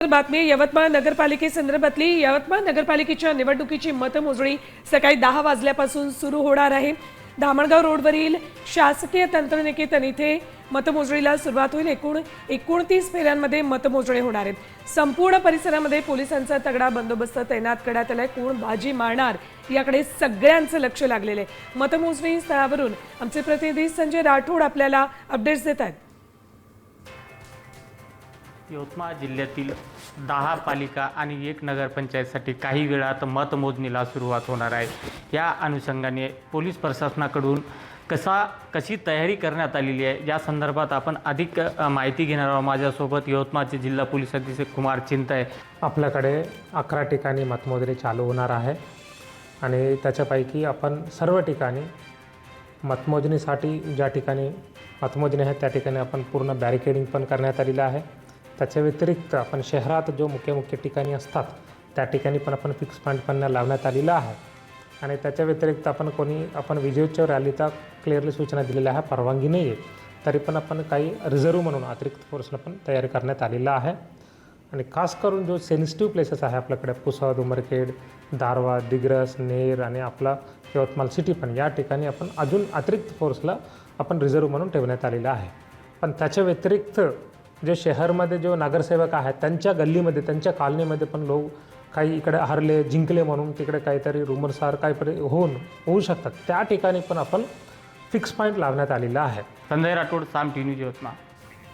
बातमी यवतमाळ नगरपालिकेसंदर्भातली यवतमाळ नगरपालिकेच्या निवडणुकीची मतमोजणी सकाळी 10 वाजल्यापासून सुरू होणार आहे। धामणगाव रोडवरील शासकीय तंत्रनिकेतन इथे मतमोजणीला सुरुवात होईल। एकूण 29 फेऱ्यांमध्ये मतमोजणी होणार आहे। संपूर्ण परिसरामध्ये पोलिसांचा तगडा बंदोबस्त तैनात करण्यात आलाय। कोण बाजी मारणार याकडे सगळ्यांचं लक्ष लागलेलं आहे। मतमोजणी स्थळावरून आमचे प्रतिनिधी संजय राठोड आपल्याला अपडेट्स देत आहेत। यवतमाळ जिल्ह्यातील 10 पालिका आणि 1 नगरपंचायतसाठी काही वेळात मतमोजणीला सुरुवात होणार आहे। या अनुषंगाने पोलीस प्रशासनाकडून कशी तयारी करण्यात आलेली आहे या संदर्भात आपण अधिक माहिती घेणार आहोत। माझ्यासोबत यवतमाळचे जिल्हा पोलीस अधीक्षक कुमार चिंतय। आपल्याकडे 11 ठिकाणी मतमोजणी चालू होणार आहे आणि त्याच्यापैकी आपण सर्व ठिकाणी मतमोजणीसाठी ज्या ठिकाणी मतमोजणी आहे त्या ठिकाणी आपण पूर्ण बॅरिकेडिंग पण करण्यात आलेलं आहे। त्याच्या व्यतिरिक्त आपण शहरात जो मुख्य ठिकाणी असतात त्या ठिकाणी पण आपण फिक्स पॉईंट पण लावण्यात आलेला आहे आणि त्याच्या व्यतिरिक्त आपण विजेच्या रॅलीचा क्लिअरली सूचना दिलेल्या आहे, परवानगी नाही आहे, तरी पण आपण काही रिझर्व्ह म्हणून अतिरिक्त फोर्सला पण तयारी करण्यात आलेला आहे। आणि खास करून जो सेन्सिटिव्ह प्लेसेस आहे आपल्याकडे पुसद, उमरखेड, दारवा, दिग्रस, नेर आणि आपला यवतमाळ सिटी पण या ठिकाणी आपण अजून अतिरिक्त फोर्सला आपण रिझर्व्ह म्हणून ठेवण्यात आलेला आहे। पण त्याच्या व्यतिरिक्त जे शहरमध्ये जो नगरसेवक आहेत त्यांच्या गल्लीमध्ये त्यांच्या कॉलनीमध्ये पण लोक काही इकडे हरले जिंकले म्हणून तिकडे काहीतरी रुमरसार काहीतरी होऊ शकतात, त्या ठिकाणी पण आपण फिक्स पॉईंट लावण्यात आलेला आहे। संजय राठोड, साम टी न्यूज, यवतमाळ।